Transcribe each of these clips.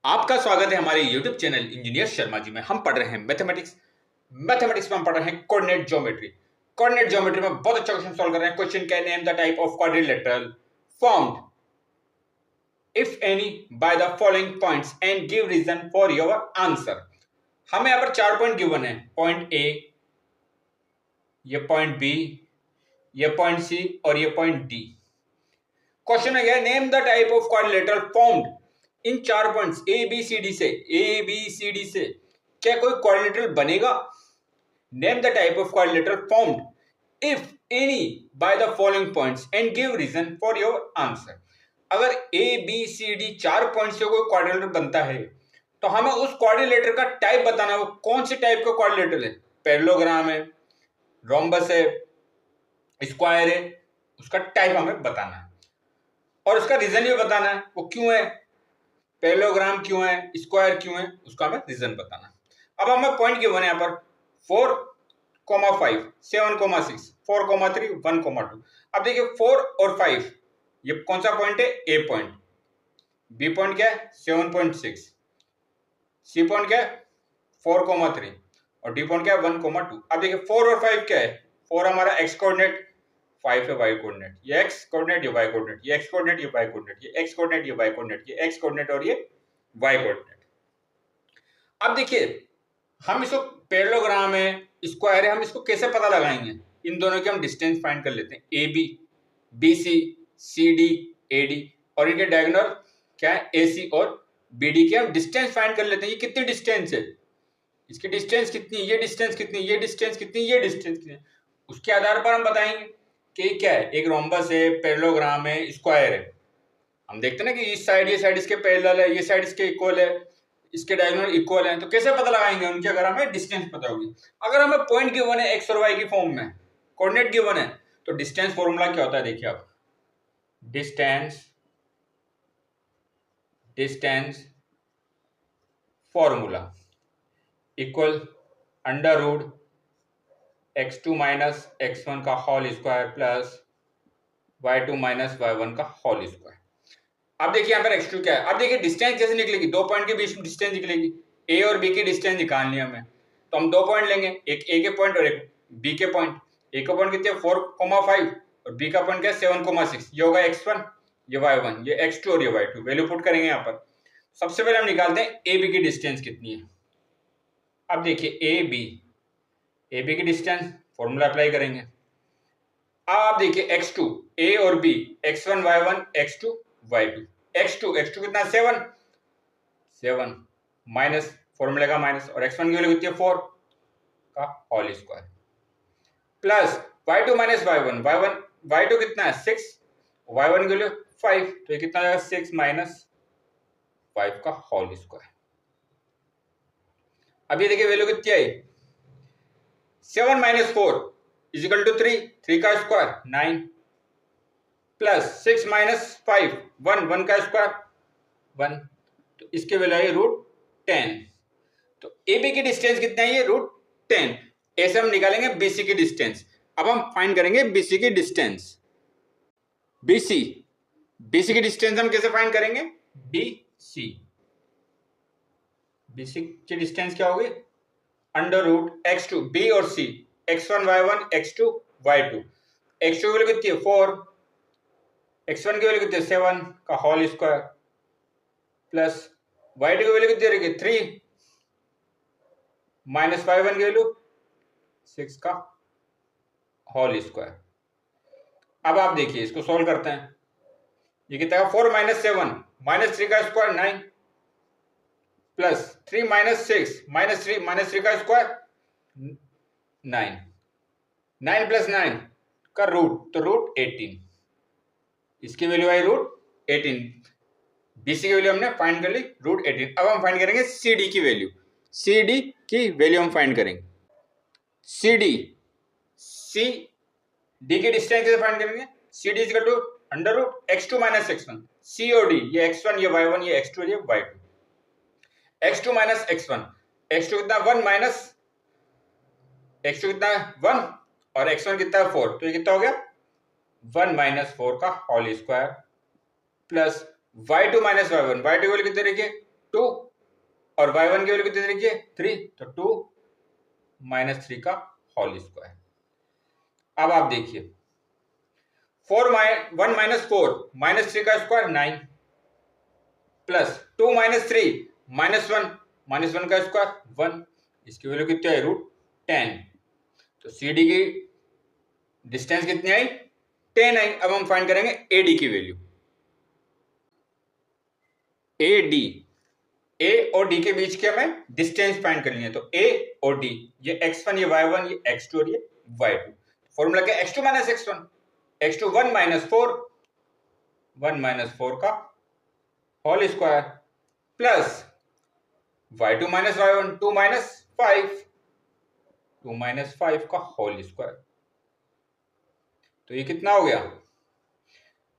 आपका स्वागत है हमारे YouTube channel engineer Sharma ji में। हम पढ़ रहे हैं मैथमेटिक्स। मैथमेटिक्स में हम पढ़ रहे हैं कोऑर्डिनेट ज्योमेट्री। कोऑर्डिनेट ज्योमेट्री में बहुत अच्छा क्वेश्चन सॉल्व कर रहे हैं। क्वेश्चन क्या है? Name the type of quadrilateral formed if any by the following points and give reason for your answer. हमें यहाँ पर 4 पॉइंट गिवन है। पॉइंट ए, ये पॉइंट बी, ये पॉइंट सी और ये पॉइंट डी। क्वेश्चन में क्या है? Name the type of quadrilateral formed in 4 points A B C D से क्या कोई क्वाड्रिलेटरल बनेगा? Name the type of quadrilateral formed if any by the following points and give reason for your answer. अगर A B C D 4 point से कोई quadrilateral बनता है तो हमें उस क्वाड्रिलेटर का टाइप बताना है। वो कौन से टाइप का क्वाड्रिलेटरल है? पैरेललोग्राम है, रोम्बस है, स्क्वायर है, उसका टाइप हमें बताना है और उसका रीजन भी बताना है। वो क्यों है, पैरेललोग्राम क्यों है, स्क्वायर क्यों है, उसका हमें रीजन बताना है। अब हमें पॉइंट गिवन है यहाँ पर 4,5, 7,6, 4,3, 1,2। अब देखिए 4 और 5 ये कौन सा पॉइंट है? ए पॉइंट। बी पॉइंट क्या है? 7.6। सी पॉइंट क्या है? 4,3 और डी पॉइंट क्या है? 1,2। अब देखिए 4 और 5 क्या है? 4 हमारा एक्स कोऑर्डिनेट, 5 है वाई कोऑर्डिनेट। ये एक्स कोऑर्डिनेट, ये वाई कोऑर्डिनेट, ये एक्स कोऑर्डिनेट, ये वाई कोऑर्डिनेट, ये एक्स कोऑर्डिनेट, ये वाई कोऑर्डिनेट, ये एक्स कोऑर्डिनेट और ये वाई कोऑर्डिनेट। अब देखिए हम इसको पैरेललोग्राम है, स्क्वायर है, हम इसको कैसे पता लगाएंगे? इन दोनों के हम डिस्टेंस फाइंड कर लेते हैं। A B, B C, C D, A D और इनके डायगोनल क्या है? ए सी और बी डी के हम डिस्टेंस फाइंड कर लेते हैं। ये कितनी डिस्टेंस है, इसकी डिस्टेंस कितनी, ये डिस्टेंस कितनी, ये डिस्टेंस कितनी, ये डिस्टेंस कितनी। उसके आधार पर हम बताएंगे कि क्या है। एक रोम्बस है, पैरेललोग्राम है, स्क्वायर है। हम देखते हैं ना कि इस साइड, ये साइड इसके पैरेलल है, ये साइड इसके इक्वल है, इसके डायगोनल इक्वल है। तो कैसे पता लगाएंगे उनकी? अगर हमें डिस्टेंस पता होगी। अगर हमें पॉइंट गिवन है एक्स और वाई की फॉर्म में, कोऑर्डिनेट गिवन है, तो डिस्टेंस फॉर्मूला क्या होता है? देखिए आप, distance formula equal under root x2 minus x1 का whole square plus y2 minus y1 का होल स्क्वायर। अब देखिए यहाँ पर x2 क्या है? अब देखिए डिस्टेंस कैसे निकलेगी? 2 पॉइंट के बीच में डिस्टेंस निकलेगी। a और b की डिस्टेंस निकालनी है हमें, तो हम 2 पॉइंट लेंगे, एक a के पॉइंट और एक b के पॉइंट। a का पॉइंट कितने? 4,5 और b का पॉइंट क्या है? 7,6। ये होगा x1, ये y1, ये x2 और ये y2। वैल्यू पुट करेंगे यहाँ पर। सबसे पहले हम निकालते हैं ए बी की डिस्टेंस कितनी है। अब देखिए ए बी की डिस्टेंस फॉर्मूला अप्लाई करेंगे। अब आप देखिए x2 a और b, x1 y1, x2 y2। x2 कितना? 7 माइनस फॉर्मूले का माइनस और x1 की वैल्यू कितनी है? 4 का whole square plus y2 minus y2 कितना है? 6, y1 की वैल्यू 5, तो ये कितना आएगा? 6 माइनस 5 का होल स्क्वायर। अब ये देखिए वैल्यू कितनी आई? 7 माइनस 4 इज इक्वल टू 3 का स्क्वायर 9 प्लस 6 माइनस 5 1 का स्क्वायर 1, तो इसके वैल्यू आई √10। तो ए बी की डिस्टेंस कितना है? ये √10। ऐसे हम निकालेंगे बीसी की डिस्टेंस। अब हम फाइंड करेंगे बीसी की डिस्टेंस। बीसी की डिस्टेंस हम कैसे फाइंड करेंगे? बीसी की डिस्टेंस क्या होगी? अंडर रूट x2 b और c, x1 y1, x2 y2। x2 की वैल्यू कितनी है? 4, x1 की वैल्यू कितनी है? 7 का होल स्क्वायर प्लस y2 की वैल्यू कितनी रहेगी? 3 माइनस y1 की वैल्यू 6 का होल स्क्वायर। अब आप देखिए इसको सोल्व करते हैं। ये कितना है? 4 माइनस 7 माइनस 3 का स्क्वायर 9 प्लस 3 माइनस 6 माइनस 3 का स्क्वायर 9 प्लस 9 का रूट, तो √18। इसकी वैल्यू आई √18। बीसी की वैल्यू हमने फाइंड कर ली √18। अब हम फाइंड करेंगे CD की वैल्यू। CD की वैल्यू हम फाइंड करेंगे। CD की डिस्टेंस कैसे फाइंड करेंगे? CD is equal to under root x2 minus x1। C और D, ये x1, ये y1, ये x2 और ये y2। x2 minus x1, x2 कितना? 1 माइनस x2 कितना है? 1 और x1 कितना है? 4, तो ये कितना हो गया? 1 माइनस 4 का whole square plus y2 minus y1, y2 की वैल्यू कितनी रखिए? 2 और y1 की वैल्यू कितनी देखिए 3, तो 2 माइनस 3 का होल स्क्वायर। अब आप देखिए 1 माइनस 4 माइनस 3 का स्क्वायर 9 प्लस 2 माइनस 3 माइनस 1 का स्क्वायर 1, इसकी वैल्यू कितनी आई √10। तो सी डी की डिस्टेंस कितनी आई 10 आई। अब हम फाइंड करेंगे ए डी की वैल्यू। ए डी, ए और डी के बीच के हमें डिस्टेंस फाइंड करनी है। तो ए और डी, ये x1 ये y1 ये x2 और ये y2। फॉर्मूला क्या x2 minus x1, x2 1 minus 4 का whole square plus y2 minus y1 2 minus 5 का होल स्क्वायर। तो ये कितना हो गया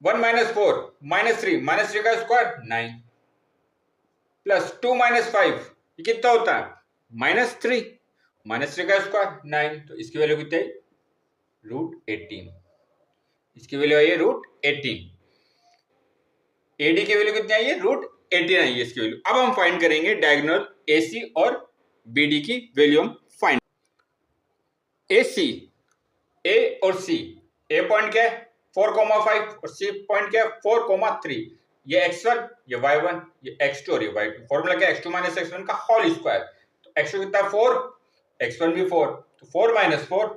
1 माइनस 4 माइनस 3 का स्क्वायर 9 प्लस 2 माइनस 5, ये कितना होता है -3 का स्क्वायर 9। तो इसकी वैल्यू कितनी आई √18, इसकी वैल्यू आई है √18। एडी की वैल्यू कितनी आई है √18 आई है इसकी वैल्यू। अब हम फाइंड करेंगे डायगोनल एसी और बीडी की वैल्यू। हम फाइंड एसी, ए और सी, ए पॉइंट क्या है 4,5 और सी पॉइंट क्या है 4,3। ये x1 ये y1 ये x2 और ये y2। फॉर्मूला क्या x2 माइनस x1 का होल स्क्वायर। तो x2 कितना 4, x1 भी 4, तो 4 माइनस 4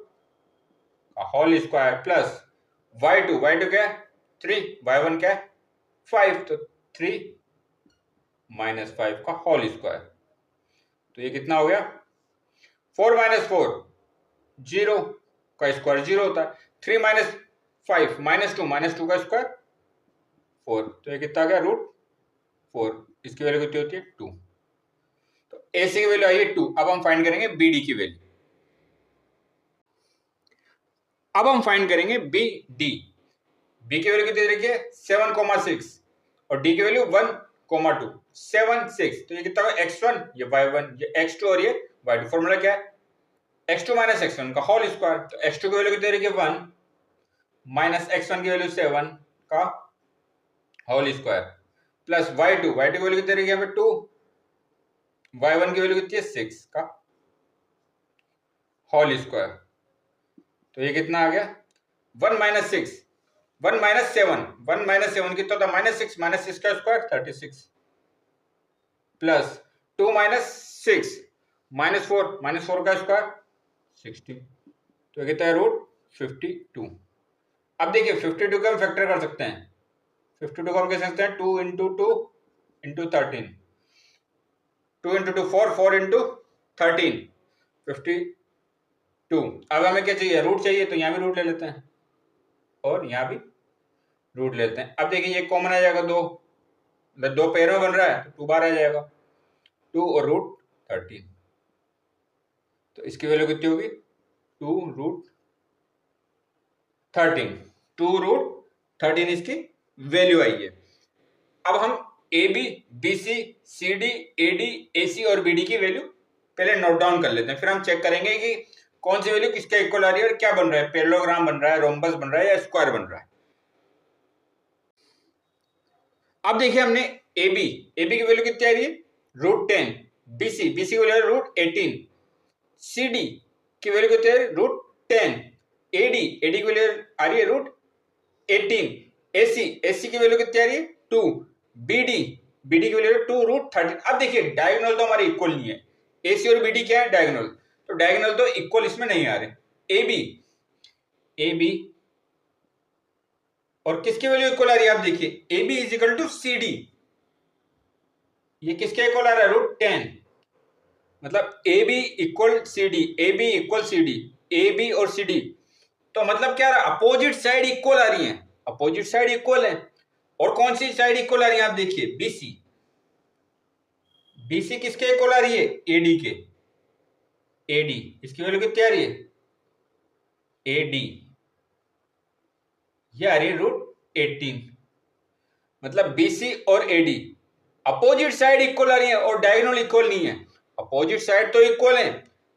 का होल स्क्वायर प्लस y2 क्या है 3, y1 क्या है 5, तो 3 माइनस 5 का होल स्क्वायर। तो ये कितना हो गया 4 माइनस 4 0 का स्क्वायर 0 होता है। 3 माइनस 5 माइनस 2 का स्क्वायर 4, तो ये कितना आ गया √4। इसकी वैल्यू कितनी होती है 2। तो एसी की वैल्यू आई है 2। अब हम फाइंड करेंगे बीडी की वैल्यू। अब हम फाइंड करेंगे बी डी। बी की वैल्यू कितनी देखिए 7,6 और डी की वैल्यू 1,2 7 6। तो ये कितना होगा x1 ये y1 ये x2 और ये y2। फॉर्मूला क्या है x2 माइनस x1 का होल स्क्वायर। तो x2 की वैल्यू कितनी देखिए 1 माइनस x1 की वैल्यू 7 का होल स्क्वायर प्लस y2 की वैल्यू कितनी देखिए हमें 2, y1 की वैल्यू कितनी है 6 का होल स्क्वायर। तो ये कितना आ गया 1 माइनस 6 1 माइनस 7 कितना होता है -6 का स्क्वायर 36 प्लस 2 माइनस 6 -4 का स्क्वायर 60। तो ये कितना है √52। अब देखिए 52 को हम फैक्टर कर सकते हैं। 52 को हम कैसे सकते हैं 2 इंटू 2 इंटू 13, 2 इंटू 2 4 इंटू 13 52। अब हमें क्या चाहिए रूट चाहिए, तो यहाँ भी रूट ले लेते हैं और यहाँ भी रूट लेते हैं। अब देखिए ये कॉमन आ जाएगा, दो पेयरों में बन रहा है तो 2 बार आ जाएगा 2 और √13। तो इसकी वैल्यू कितनी होगी 2√13 इसकी वैल्यू आई है। अब हम A B B C C D A D A C और बी डी की वैल्यू पहले नोट डाउन कर लेते हैं, फिर हम चेक करेंगे कि कौन सी वैल्यू किसके इक्वल आ रही है और क्या बन रहा है, पैरेललोग्राम बन रहा है, रोम्बस बन रहा है या स्क्वायर बन रहा है। अब देखिए हमने ए बी की वैल्यू कितनी आ रही है √10, बी सी की वैल्यू √18, सी डी की वैल्यू कितनी है √10, ए डी की वैल्यू आ रही है √18, ए सी की वैल्यू कितनी आ रही है 2, बी डी की वैल्यू 2√13। अब देखिए डायगोनल तो हमारे इक्वल नहीं है, ए सी और बी डी क्या है डायगोनल, तो डायगोनल तो इक्वल इसमें नहीं आ रहे। ए बी और किसकी वैल्यू इक्वल आ रही है आप देखिए A B is equal to C D, ये किसके इक्वल आ रहा है √10, मतलब A B equal C D, A B equal C D, A B और सी डी। तो मतलब क्या रहा अपोजिट साइड इक्वल आ रही है, अपोजिट साइड इक्वल है। और कौन सी साइड इक्वल आ रही है आप देखिए बीसी किसके इक्वल आ रही है एडी के, एडी इसकी वैल्यू कितनी आ रही है एडी ये आ रही है √18। मतलब बीसी और एडी अपोजिट साइड इक्वल आ रही है और डायगोनल इक्वल नहीं है। अपोजिट साइड तो इक्वल है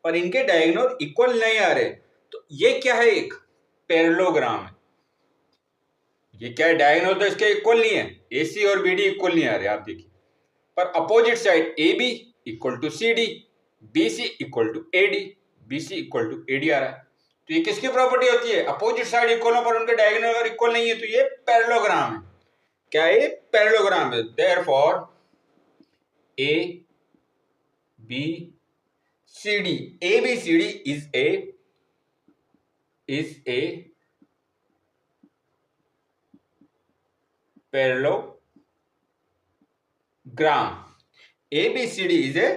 पर इनके डायगोनल इक्वल नहीं आ रहे। तो ये क्या है एक पैरेललोग्राम है, ये क्या है डायगोनल तो इसके इक्वल नहीं है, एसी और बीडी इक्वल नहीं आ रहे। आप देखिए पर opposite side A B equal to C D, B C equal to A D, B C equal to A D आ रहा है। तो ये किसकी प्रॉपर्टी होती है? अपोजिट साइड इक्वल हो पर उनके डायगोनल अगर इक्वल नहीं है तो ये पैरेललोग्राम है। क्या है? पैरेललोग्राम है। Therefore A B C D, A B C D is a parallelogram. ABCD is a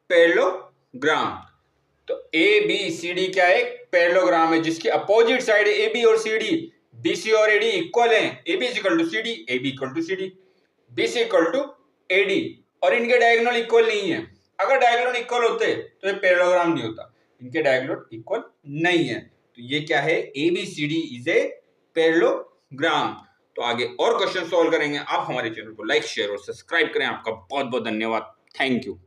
parallelogram. तो ABCD क्या है? पैरेललोग्राम है जिसकी अपोजिट साइड AB और CD, BC और AD इक्वल हैं। AB equal to CD, AB equal to CD, BC equal to AD और इनके डायगोनल इक्वल नहीं है। अगर डायगोनल इक्वल होते तो ये पैरेललोग्राम नहीं होता। इनके डायगोनल इक्वल नहीं है तो ये क्या है? ABCD is a parallelogram. तो आगे और क्वेश्चन सॉल्व करेंगे। आप हमारे चैनल को लाइक, शेयर और सब्सक्राइब करें। आपका बहुत बहुत धन्यवाद। Thank you.